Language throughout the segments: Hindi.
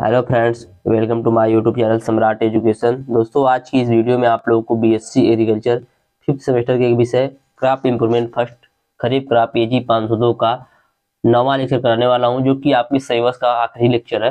Hello friends, welcome to my YouTube channel Samrat education. दोस्तों, आज की इस वीडियो में आप लोगों को बीएससी एग्रीकल्चर फिफ्थ सेमेस्टर के एक विषय क्रॉप इम्प्रूवमेंट फर्स्ट खरीफ क्रॉप एजी 502 का नवा लेक्चर कराने वाला हूं, जो कि आपकी सिलेबस का आखिरी लेक्चर है।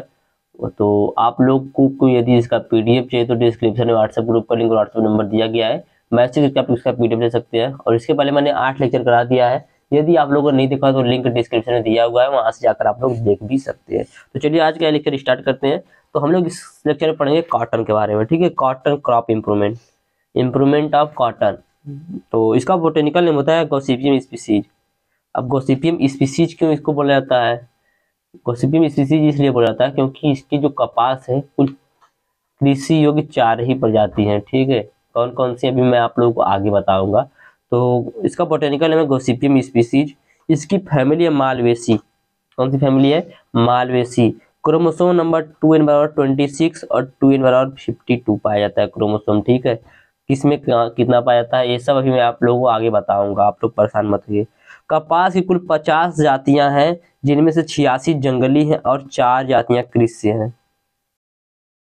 तो आप लोग को यदि इसका पीडीएफ चाहिए तो डिस्क्रिप्शन में व्हाट्सएप ग्रुप का लिंक और व्हाट्सएप नंबर दिया गया है, मैसेज करके आप इसका पीडीएफ ले सकते हैं। और इसके पहले मैंने 8 लेक्चर करा दिया है, यदि आप लोगों को नहीं देखा तो लिंक डिस्क्रिप्शन में दिया हुआ है, वहां से जाकर आप लोग देख भी सकते हैं। तो चलिए आज का लेक्चर स्टार्ट करते हैं। तो हम लोग इस लेक्चर में पढ़ेंगे कॉटन के बारे में, ठीक है। Cotton crop improvement, improvement of cotton. तो इसका बोटेनिकल नेम होता है गॉसिपियम स्पीसीज। अब गॉसिपियम स्पीसीज क्यों इसको बोला जाता है? गॉसिपियम स्पीसीज इसलिए बोला जाता है क्योंकि इसकी जो कपास है कुल कृषि योग्य 4 ही प्रजाति हैं, ठीक है। कौन कौन सी अभी मैं आप लोगों को आगे बताऊंगा। तो इसका बोटेनिकल नेम है गॉसिपियम स्पीसीज। इसकी फैमिली है मालवेसी। कौन सी फैमिली है? मालवेसी। क्रोमोसोम नंबर 2n/26 और 2n/52 पाया जाता है क्रोमोसोम, ठीक है। किसमें कितना पाया जाता है ये सब अभी मैं आप लोगों को आगे बताऊंगा, आप लोग परेशान मत होइए। कपास की कुल 50 जातियां हैं, जिनमें से 86 जंगली हैं और 4 जातियां कृषि हैं।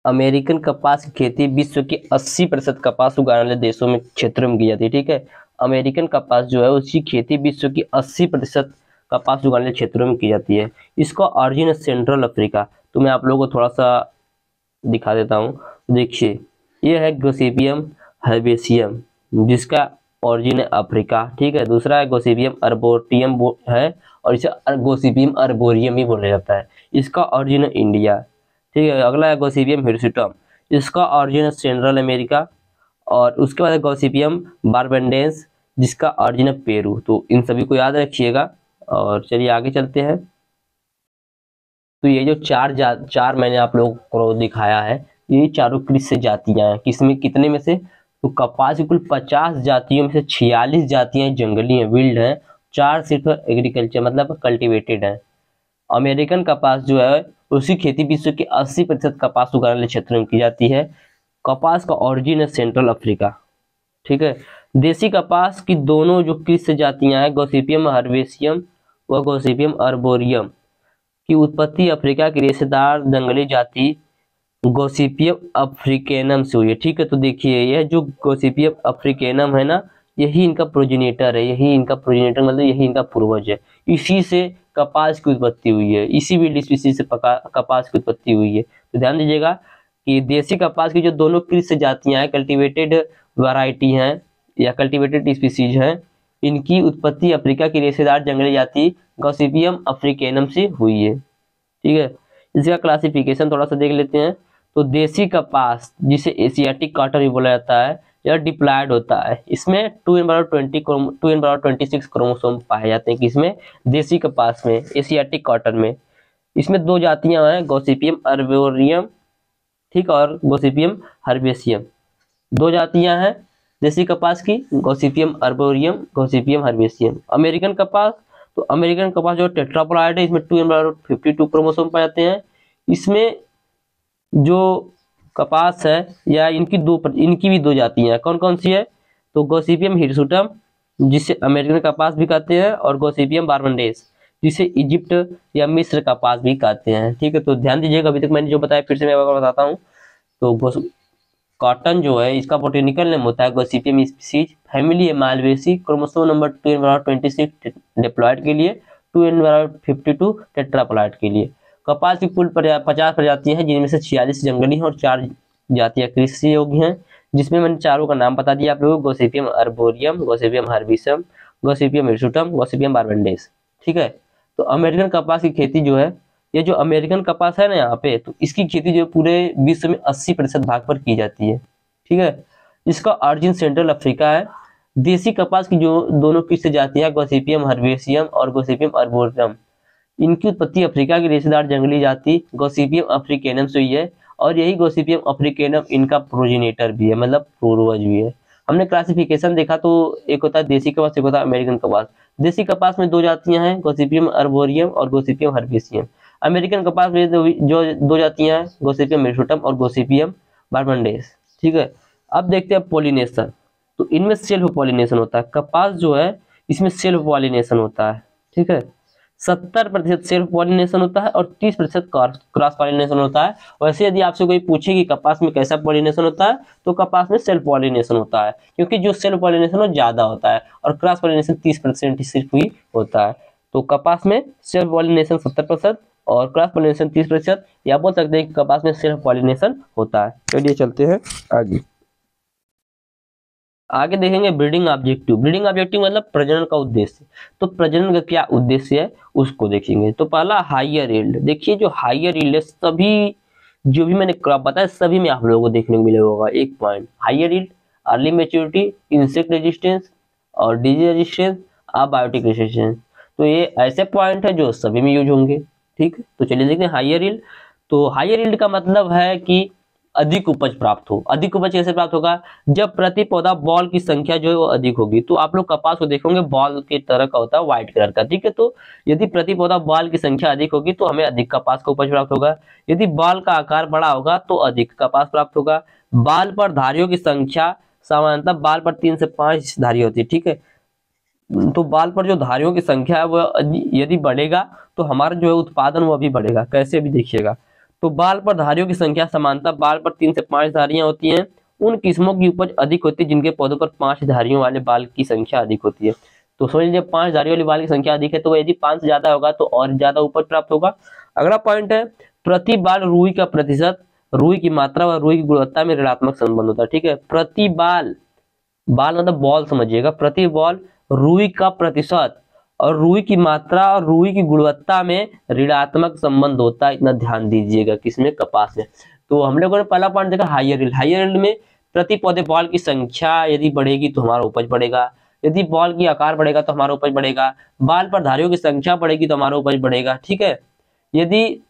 अमेरिकन कपास की खेती विश्व के 80% कपास उगाने वाले देशों में क्षेत्रों में की जाती है, ठीक है। अमेरिकन कपास जो है उसकी खेती विश्व की 80% कपास उगाने वाले क्षेत्रों में की जाती है। इसका ऑरिजिन है सेंट्रल अफ्रीका। तो मैं आप लोगों को थोड़ा सा दिखा देता हूँ। देखिए, ये है गोसिपियम हर्बेसियम, जिसका ऑरिजिन है अफ्रीका, ठीक है। दूसरा है गोसिपियम अर्बोरियम है, और इसे गोसिपियम अर्बोरियम भी बोला जाता है। इसका ऑरिजिन है इंडिया, ठीक है। अगला है गॉसिपियम हिरसुटम। इसका ऑरिजिन है सेंट्रल अमेरिका। और उसके बाद है गॉसिपियम बारबेंडेंस, जिसका ऑरिजिन है पेरू। तो इन सभी को याद रखिएगा। और चलिए आगे चलते हैं। तो ये जो चार मैंने आप लोगों को दिखाया है, ये चारों कृषि जातियां हैं। किसमें कितने में से? तो कपास की कुल 50 जातियों में से 46 जातियां जंगली हैं, विल्ड हैं। 4 सिर्फ एग्रीकल्चर मतलब कल्टीवेटेड है। अमेरिकन कपास जो है उसकी खेती विश्व के 80% कपास उगाने वाले क्षेत्रों में की जाती है। कपास का ऑरिजिन है सेंट्रल अफ्रीका, ठीक है। देसी कपास की दोनों जो कृषि जातियां हैं, गॉसिपियम हर्बेसियम व गॉसिपियम अर्बोरियम, की उत्पत्ति अफ्रीका की रेशेदार जंगली जाति गॉसिपियम अफ्रीकेनम से हुई है, ठीक है। तो देखिए, यह जो गॉसिपियम अफ्रीकेनम है ना, यही इनका प्रोजेनेटर है, यही इनका प्रोजेनेटर मतलब यही इनका पूर्वज है। इसी से कपास की उत्पत्ति हुई है, इसी विल्ड स्पीसीज से कपास की उत्पत्ति हुई है। तो ध्यान दीजिएगा कि देसी कपास की जो दोनों कृषि जातियां हैं, कल्टीवेटेड वैरायटी हैं या कल्टीवेटेड स्पीसीज हैं, इनकी उत्पत्ति अफ्रीका की रेशेदार जंगली जाति गॉसिपियम अफ्रीकेनम से हुई है, ठीक है। इसका क्लासिफिकेशन थोड़ा सा देख लेते हैं। तो देसी कपास, जिसे एशियाटिक कॉटन भी बोला जाता है, यह डिप्लॉयड होता है। इसमें 2n/26 क्रोमोसोम पाए जाते हैं। किसमें? देसी कपास में, एशियाटिक कॉटन में। इसमें 2 जातियां हैं, गॉसिपियम अर्बोरियम, ठीक, और गॉसिपियम हर्बेसियम। 2 जातियां हैं देसी कपास की, गॉसिपियम अर्बोरियम, गॉसिपियम हर्बेसियम। अमेरिकन कपास, तो अमेरिकन कपास जो टेट्राप्लॉइड है, इसमें 2n/52 क्रोमोसोम पाए जाते हैं। इसमें जो कपास है या इनकी भी 2 जातियां हैं। कौन कौन सी है? तो गॉसिपियम हिरसुटम, जिसे अमेरिकन कपास भी कहते हैं, और गॉसिपियम बारबेंडेंस, जिसे इजिप्ट या मिस्र कपास भी कहते हैं, ठीक है। तो ध्यान दीजिएगा, अभी तक मैंने जो बताया फिर से मैं आपको बताता हूँ। तो कॉटन जो है इसका बोटेनिकल नेम होता है गॉसिपियम स्पीसीज, फैमिली है malvaceae, chromosome number 2n/26 diploid के लिए, 2n/52 टेट्राप्लॉइड के लिए। कपास की कुल 50 प्रजातियां हैं, जिनमें से 46 जंगली हैं और 4 जातियां कृषि योग्य हैं, जिसमें मैंने चारों का नाम बता दिया आप लोगों को। Gossypium arboreum, Gossypium herbaceum, Gossypium hirsutum, Gossypium barbadense, ठीक है। तो अमेरिकन कपास की खेती जो है, ये जो अमेरिकन कपास है ना यहाँ पे, तो इसकी खेती जो पूरे विश्व में 80% भाग पर की जाती है, ठीक है। इसका ऑरिजिन सेंट्रल अफ्रीका है। देसी कपास की जो दोनों कृषि जातियां गॉसिपियम हर्बेसियम और गॉसिपियम अर्बोरियम, इनकी उत्पत्ति अफ्रीका की रेशेदार जंगली जाति गॉसिपियम अफ्रीकेनम से हुई है। और यही गॉसिपियम अफ्रीकेनम इनका प्रोजेनेटर भी है, मतलब पूर्वज भी है। हमने क्लासिफिकेशन देखा तो एक होता है देसी कपास, एक होता है अमेरिकन कपास। देसी कपास में 2 जातियां हैं, गॉसिपियम अर्बोरियम और गॉसिपियम हर्बेसियम। अमेरिकन कपास में जो 2 जातियां हैं, गॉसिपियम हिरसुटम और गॉसिपियम बारबेंडेंस, ठीक है। अब देखते हैं पॉलिनेशन। तो इनमें सेल्फ पॉलिनेशन होता है। कपास जो है इसमें सेल्फ पॉलिनेशन होता है, ठीक है। 70% सेल्फ पॉलिनेशन होता है और 30% क्रॉस पॉलिनेशन होता है। वैसे यदि आपसे कोई पूछे कि कपास में कैसा पॉलिनेशन होता है, तो कपास में सेल्फ पॉलिनेशन होता है, क्योंकि जो सेल्फ पॉलिनेशन वो ज्यादा होता है और क्रॉस पॉलिनेशन 30% ही सिर्फ ही होता है। तो कपास में सेल्फ पॉलिनेशन 70% और क्रॉस पॉलिनेशन 30%, या बोल सकते हैं कि कपास में सेल्फ पॉलिनेशन होता है। चलिए चलते हैं आगे। आगे देखेंगे ब्रीडिंग ऑब्जेक्टिव। ब्रीडिंग ऑब्जेक्टिव मतलब प्रजनन का उद्देश्य। तो प्रजनन का क्या उद्देश्य है उसको देखेंगे। तो पहला हायर यील्ड। देखिए जो हायर यील्ड है, सभी जो भी मैंने क्रॉप बताया सभी में आप लोगों को देखने को मिलेगा होगा एक point, higher yield, early maturity, insect resistance और डिजीज रेजिस्टेंस, बायोटिक रेजिस्टेंस। तो ये ऐसे पॉइंट है जो सभी में यूज होंगे। ठीक है, तो चलिए देखते हैं हायर यील्ड। तो हायर यील्ड का मतलब है कि अधिक उपज प्राप्त हो। अधिक उपज कैसे प्राप्त होगा? जब प्रति पौधा बॉल की संख्या जो है वो अधिक होगी। तो आप लोग कपास को देखोगे बॉल के तरह का होता है, व्हाइट कलर का। ठीक है, तो यदि प्रति पौधा बॉल की संख्या अधिक होगी तो हमें अधिक कपास का उपज प्राप्त होगा। यदि बॉल का आकार बड़ा होगा तो अधिक कपास प्राप्त होगा। बाल पर धारियों की संख्या सामान्यतः बाल पर 3 से 5 धारी होती है। ठीक है, तो बाल पर जो धारियों की संख्या है वह यदि बढ़ेगा तो हमारा जो है उत्पादन वो भी बढ़ेगा। कैसे भी देखिएगा, तो बाल पर धारियों की संख्या समानता बाल पर 3 से 5 धारियां होती हैं। उन किस्मों की उपज अधिक होती है जिनके पौधों पर 5 धारियों वाले बाल की संख्या अधिक होती है। तो समझ लीजिए 5 धारियों वाले बाल की संख्या अधिक है, तो यदि 5 से ज्यादा होगा तो और ज्यादा उपज प्राप्त होगा। अगला पॉइंट है प्रति बाल रुई का प्रतिशत। रुई की मात्रा व रुई की गुणवत्ता में ऋणात्मक संबंध होता है। ठीक है, प्रति बाल, बाल मतलब बॉल समझिएगा, प्रति बॉल रुई का प्रतिशत और रुई की मात्रा और रुई की गुणवत्ता में ऋणात्मक संबंध होता है। इतना ध्यान दीजिएगा किसमें? कपास में। तो हम लोगों ने पहला पॉइंट देखा हायर यील्ड। हायर यील्ड में प्रति पौधे बॉल की संख्या यदि बढ़ेगी तो हमारा उपज बढ़ेगा। यदि बॉल की आकार बढ़ेगा तो हमारा उपज बढ़ेगा। बाल पर धारियों की संख्या बढ़ेगी तो हमारा उपज बढ़ेगा। ठीक है, यदि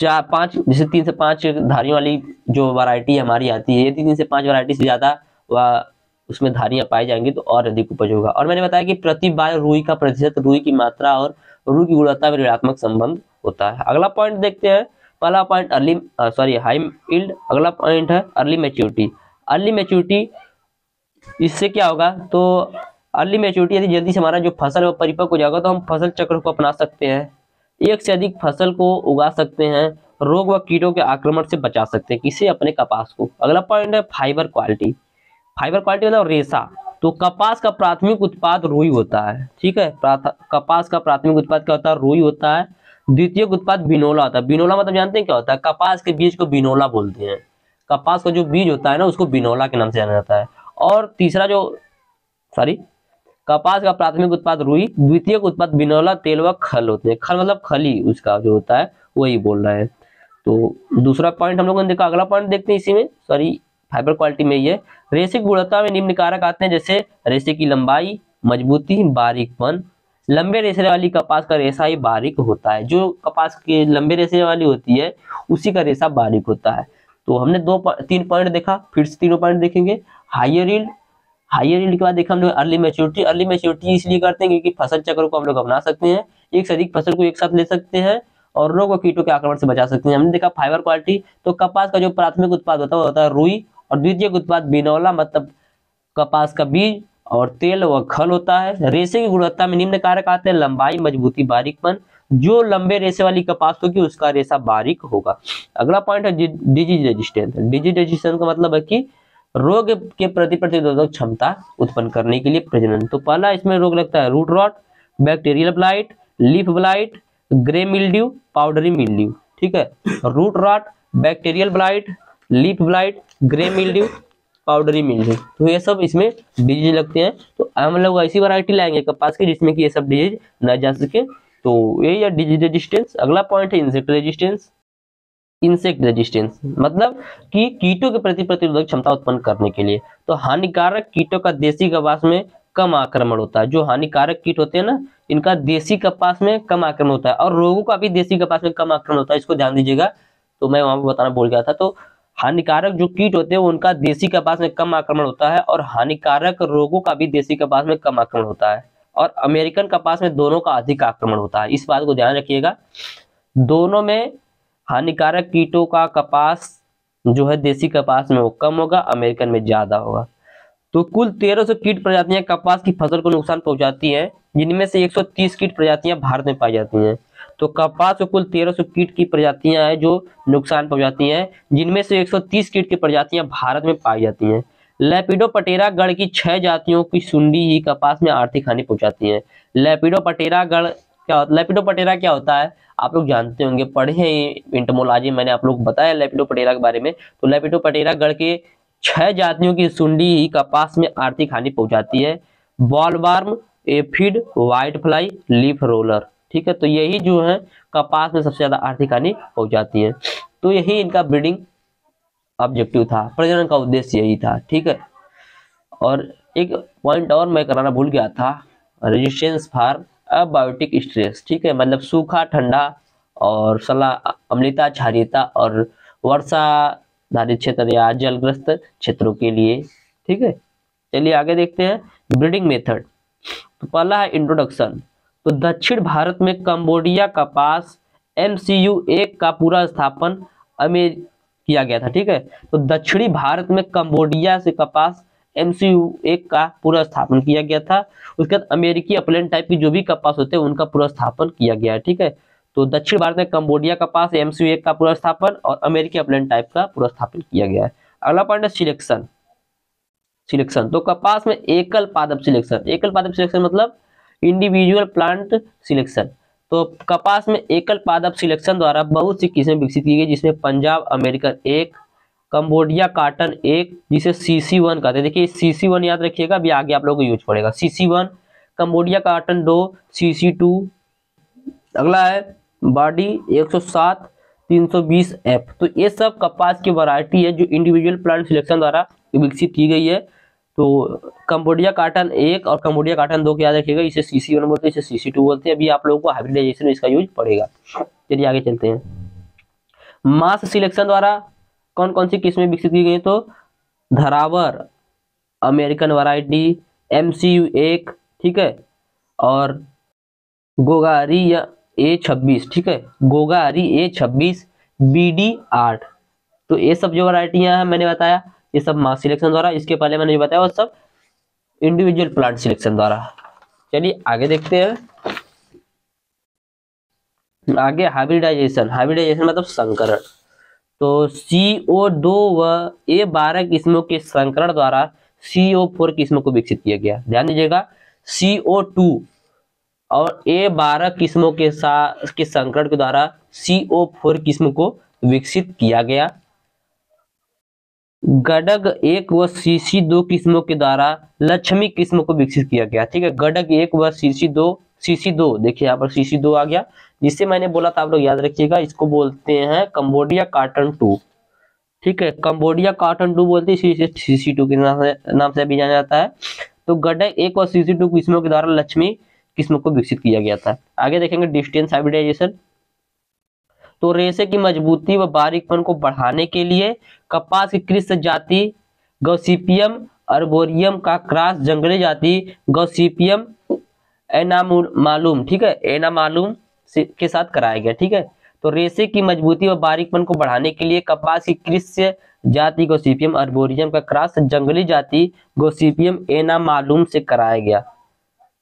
4-5 जैसे 3 से 5 धारियों वाली जो वैरायटी हमारी आती है, यदि 3 से 5 वैरायटी से ज्यादा उसमें धारियां पाई जाएंगी तो और अधिक उपज होगा। और मैंने बताया कि प्रति बाल रुई का प्रतिशत, रुई की मात्रा और रुई की गुणवत्ता में ऋणात्मक संबंध होता है। अगला पॉइंट देखते हैं। पहला पॉइंट हाई यील्ड। अगला पॉइंट है अर्ली मैच्योरिटी। अर्ली मैच्योरिटी, इससे क्या होगा? तो अर्ली मैच्योरिटी यदि जल्दी से हमारा जो फसल है परिपक्व हो जाएगा तो हम फसल चक्र को अपना सकते हैं, एक से अधिक फसल को उगा सकते हैं, रोग व कीटों के आक्रमण से बचा सकते हैं किसे? अपने कपास को। अगला पॉइंट है फाइबर क्वालिटी। फाइबर क्वालिटी मतलब रेशा। तो कपास का प्राथमिक उत्पाद रुई होता है। ठीक है, कपास का प्राथमिक उत्पाद क्या होता है? रुई होता है। द्वितीय उत्पाद बिनोला होता है। बिनोला मतलब जानते हैं क्या होता है? कपास के बीज को बिनोला बोलते हैं। कपास का जो बीज होता है ना उसको बिनोला के नाम से जाना जाता है। और तीसरा कपास का प्राथमिक उत्पाद रुई, द्वितीय उत्पाद बिनोला, तेल व खल होते हैं। खल मतलब खली उसका जो होता है वही बोल रहा है। तो दूसरा पॉइंट हम लोगों ने देखा। अगला पॉइंट देखते हैं इसी में, फाइबर क्वालिटी में ये रेशे की गुणवत्ता में निम्न कारक आते हैं, जैसे रेशे की लंबाई, मजबूती, बारीकपन। लंबे रेशे वाली कपास का रेशा ही बारीक होता है। जो कपास की लंबे रेशे वाली होती है उसी का रेशा बारीक होता है। तो हमने 3 पॉइंट देखा, फिर से तीनों पॉइंट देखेंगे। हायर यील्ड, हायर यील्ड के बाद देखा हम लोग अर्ली मैच्योरिटी। अर्ली मैच्योरिटी इसलिए करते हैं क्योंकि फसल चक्र को हम लोग अपना सकते हैं, एक से अधिक फसल को एक साथ ले सकते हैं और रोग व कीटों के आक्रमण से बचा सकते हैं। हमने देखा फाइबर क्वालिटी, तो कपास का जो प्राथमिक उत्पाद होता है रुई, और द्वितीय उत्पाद बिनौला मतलब कपास का बीज, और तेल व खल होता है। रेशे की गुणवत्ता में निम्न कारक आते हैं, लंबाई, मजबूती, बारीकपन। जो लंबे रेशे वाली कपास होगी उसका रेशा बारीक होगा। अगला पॉइंट है डिजीज रेजिस्टेंस। डिजीज रेजिस्टेंस का मतलब है कि रोग के प्रति प्रतिरोधक क्षमता उत्पन्न करने के लिए प्रजनन। तो पहला इसमें रोग लगता है root rot, bacterial blight, leaf blight, grey mildew, powdery mildew. ठीक है, root rot, bacterial blight, leaf blight, grey mildew, powdery mildew, तो ये सब इसमें डिजीज लगते हैं। तो हम लोग ऐसी वैरायटी लाएंगे कपास की जिसमें कि ये सब डिजीज न जा सके। तो ये डिजीज रेजिस्टेंस। अगला पॉइंट है इंसेक्ट रेजिस्टेंस। इंसेक्ट रेजिस्टेंस मतलब कि कीटों के प्रति प्रतिरोधक क्षमता उत्पन्न करने के लिए। तो हानिकारक कीटों का देसी कपास में कम आक्रमण होता है। जो हानिकारक कीट होते हैं ना, इनका देसी कपास में कम आक्रमण होता है, और रोगों का भी देसी कपास में कम आक्रमण होता है। इसको ध्यान दीजिएगा, तो मैं वहां पर बताना भूल गया था। तो हानिकारक जो कीट होते हैं उनका देसी कपास में कम आक्रमण होता है, और हानिकारक रोगों का भी देसी कपास में कम आक्रमण होता है। और अमेरिकन कपास में दोनों का अधिक आक्रमण होता है। इस बात को ध्यान रखिएगा, दोनों में हानिकारक कीटों का कपास जो है देसी कपास में वो कम होगा, अमेरिकन में ज्यादा होगा। तो कुल 1300 कीट प्रजातियां कपास की फसल को नुकसान पहुंचाती हैं। जिनमें से 130 कीट प्रजातियां भारत में पाई जाती हैं। तो कपास में कुल 1300 कीट की प्रजातियां हैं जो नुकसान पहुंचाती हैं, जिनमें से 130 कीट की प्रजातियां भारत में पाई जाती हैं। लेपिडोप्टेरा गण की 6 जातियों की सुंडी ही कपास में आर्थिक हानि पहुंचाती है। लेपिडोप्टेरा गण लेपिडोप्टेरा क्या होता है आप लोग जानते होंगे, पढ़े हैं एंटोमोलॉजी, मैंने आप लोग बताया लेपिडोप्टेरा के बारे में। तो लेपिडोप्टेरा गण के 6 जातियों की सुंडी ही कपास में आर्थिक हानि पहुंचाती है। Bollworm, aphid, white fly, leaf roller, ठीक है। तो यही जो है कपास में सबसे ज्यादा आर्थिक हानि पहुंचाती है। तो यही इनका ब्रीडिंग ऑब्जेक्टिव था, प्रजनन का उद्देश्य यही था, ठीक है। और एक पॉइंट और मैं कराना भूल गया था, रेजिस्टेंस फॉर अबायोटिक स्ट्रेस, ठीक है, मतलब सूखा, ठंडा और अम्लता, क्षारीयता और वर्षा धारित क्षेत्र या जलग्रस्त क्षेत्रों के लिए, ठीक है। चलिए आगे देखते हैं ब्रीडिंग मेथड। तो पहला है इंट्रोडक्शन। तो दक्षिण भारत में कंबोडिया कपास MCU1 का पूरा स्थापन किया गया था, ठीक है। तो दक्षिणी भारत में कंबोडिया से कपास MCU1 का पूरा स्थापन किया गया था। उसके बाद अमेरिकी अपलैंड टाइप की जो भी कपास होते हैं उनका पूरा स्थापन किया गया है, ठीक है। तो दक्षिण भारत में कंबोडिया कपास MCU1 का पूरा स्थापन और अमेरिकी अपलैंड टाइप का पूरा स्थापन किया गया है। अगला पॉइंट है सिलेक्शन। तो कपास में एकल पादप सिलेक्शन मतलब इंडिविजुअल प्लांट सिलेक्शन। तो कपास में एकल पादप सिलेक्शन द्वारा बहुत सी किस्में विकसित की गई, जिसमें पंजाब अमेरिकन 1, कंबोडिया कॉटन 1, जिसे CC1 कहते हैं। देखिए CC1 याद रखिएगा, अभी आगे आप लोगों को यूज पड़ेगा। CC1, Cambodia cotton 2, CC2। अगला है बॉडी 107, 320F। तो ये सब कपास की वैरायटी है जो इंडिविजुअल प्लांट सिलेक्शन द्वारा विकसित की गई है। तो कंबोडिया कॉटन 1 और कंबोडिया कॉटन 2 को याद रखिएगा, इसे CC1 बोलते हैं, इसे CC2 बोलते हैं। अभी आप लोगों को हाइब्रिडाइजेशन में इसका यूज पड़ेगा। चलिए आगे चलते हैं। मास सिलेक्शन द्वारा कौन कौन सी किस्में विकसित की गई? तो धरावर अमेरिकन वैरायटी MCU1, ठीक है, और गोगारी या A26, ठीक है, गोगारी A26, BD8। तो ये सब जो वैरायटियां हैं मैंने बताया, ये सब मास सिलेक्शन द्वारा। इसके पहले मैंने बताया वो सब इंडिविजुअल प्लांट सिलेक्शन द्वारा। चलिए आगे देखते हैं। आगे हाइब्रिडाइजेशन मतलब संकरण। तो CO2 व A12 किस्मों के संकरण द्वारा CO4 किस्मों को विकसित किया गया। ध्यान दीजिएगा, CO2 और A12 किस्मों के साथ के संकरण के द्वारा CO4 किस्मों को विकसित किया गया। गडग 1 व CC2 किस्मों के द्वारा लक्ष्मी किस्मों को विकसित किया गया, ठीक है। गडग 1 व CC2 देखिए यहाँ पर CC2 आ गया, जिससे मैंने बोला था, आप लोग याद रखिएगा, इसको बोलते हैं कंबोडिया कॉटन 2, ठीक है। कंबोडिया कॉटन 2 बोलते हैं, इसे CC2 के नाम से भी जाना जाता है। तो गडग 1 और CC2 किस्मों के द्वारा लक्ष्मी किस्मों को विकसित किया गया था। आगे देखेंगे डिस्टेंस हाइब्रिडाइजेशन। तो रेशे की मजबूती व बारीकपन को बढ़ाने के लिए कपास की कृषि जाति गॉसिपियम अर्बोरियम का क्रॉस जंगली जाति गॉसिपियम एनामालूम, ठीक है, एनामालूम के साथ कराया गया, ठीक है। तो रेशे की मजबूती व बारीकपन को बढ़ाने के लिए कपास की कृषि जाति गॉसिपियम अर्बोरियम का क्रॉस जंगली जाति गॉसिपियम एनामालूम से कराया गया।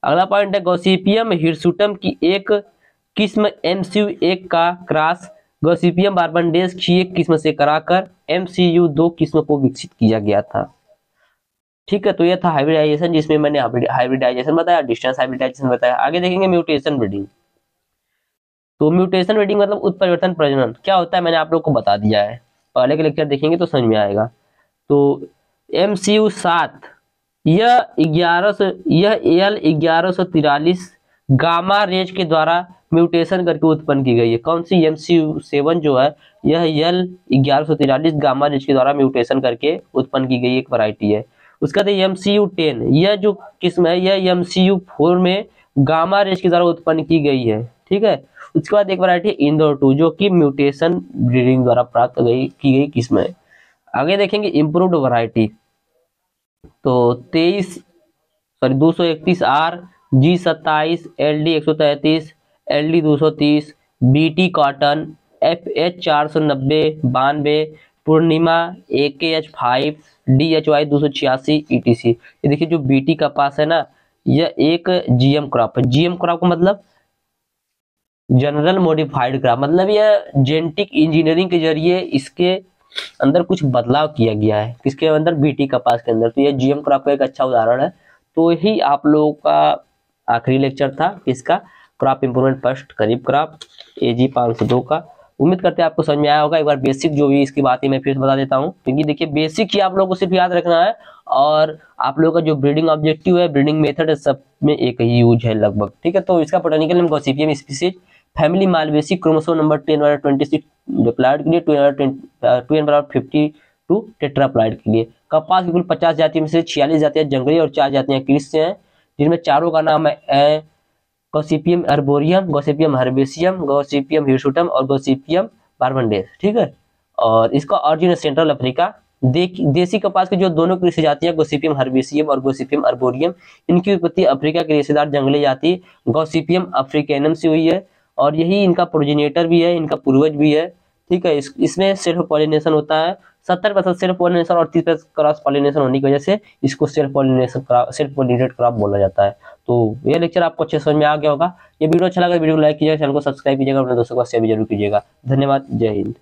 अगला पॉइंट है गॉसिपियम हिरसुटम की एक किस्म MCU1 का क्रॉस गॉसिपियम बार्बाडेंस की एक किस्म से कराकर MCU2 किस्म को विकसित किया गया था, ठीक है। तो यह था हाइब्रिडाइजेशन, जिसमें मैंने हाइब्रिडाइजेशन बताया, डिस्टेंस हाइब्रिडाइजेशन बताया। आगे देखेंगे म्यूटेशन ब्रीडिंग। तो म्यूटेशन ब्रीडिंग मतलब उत्परिवर्तन प्रजनन क्या होता है, मैंने आप लोग को बता दिया है, पहले के लेक्चर देखेंगे तो समझ में आएगा। तो MCU7 यह L1143 गामा रेज के द्वारा म्यूटेशन करके उत्पन्न की गई है। कौन सी? MCU7 जो है यह L1143 गामा रेज के द्वारा म्यूटेशन करके उत्पन्न की गई एक वैरायटी है। उसका बाद MCU10 यह जो किस्म है यह MCU4 में गामा रेज के द्वारा उत्पन्न की गई है, ठीक है। उसके बाद एक वैरायटी इंदौर 2 जो कि म्यूटेशन ब्रीडिंग द्वारा प्राप्त की गई किस्म है। आगे देखेंगे इम्प्रूव्ड वैरायटी। तो 231R G27 LD133 LD230 BT cotton FH 490 92 पूर्णिमा AKH5 DHY 286 ETC। ये देखिए जो BT कपास है ना, यह एक जीएम क्रॉप है। जीएम क्रॉप का मतलब जनरल मॉडिफाइड क्रॉप, मतलब यह जेनेटिक इंजीनियरिंग के जरिए इसके अंदर कुछ बदलाव किया गया है, किसके अंदर, बीटी कपास के अंदर। तो यह जीएम क्रॉप का एक अच्छा उदाहरण है। तो यही आप लोगों का आखिरी लेक्चर था किसका, क्रॉप इंप्रूवमेंट फर्स्ट खरीफ क्रॉप AG 502 का। उम्मीद करते हैं आपको समझ में आया होगा। एक बार बेसिक जो भी इसकी बातें मैं फिर से बता देता हूँ, क्योंकि देखिए बेसिक ही आप लोगों को सिर्फ याद रखना है, और आप लोगों का जो ब्रीडिंग ऑब्जेक्टिव है, ब्रीडिंग मेथड है, सब में एक ही यूज है लगभग, ठीक है। तो इसका botanical name gossypium species, family malvaceae, chromosome number 10/26 diploid के लिए, 2/52 टेट्राप्लॉयड के लिए। कपास की कुल 50 जातियों में से 46 जातियां जंगली और 4 जातियां कृषि से हैं, जिनमें चारों का नाम है Gossypium arboreum, Gossypium हर्बेसियम, Gossypium hirsutum और गॉसिपियम बारबेडेंस, ठीक है। और इसका ऑरिजिन है सेंट्रल अफ्रीका। देसी कपास की जो दोनों कृषि जातियां गॉसिपियम हर्बेसियम और गॉसिपियम अर्बोरियम, इनकी उत्पत्ति अफ्रीका की रेशेदार जंगली जाति गॉसिपियम अफ्रीकैनम से हुई है, और यही इनका प्रोजेनेटर भी है, इनका पूर्वज भी है, ठीक है। इसमें सेल्फ पॉलिनेशन होता है, 70% सेल्फ पॉलिनेशन और 30% क्रॉस पॉलिनेशन होने की वजह से इसको सेल्फ पॉलिनेटेड क्रॉप बोला जाता है। तो ये लेक्चर आपको अच्छे समझ में आ गया होगा। ये वीडियो अच्छा लगा, वीडियो को लाइक कीजिएगा, चैनल को सब्सक्राइब कीजिएगा, अपने दोस्तों को शेयर भी जरूर कीजिएगा। धन्यवाद, जय हिंद।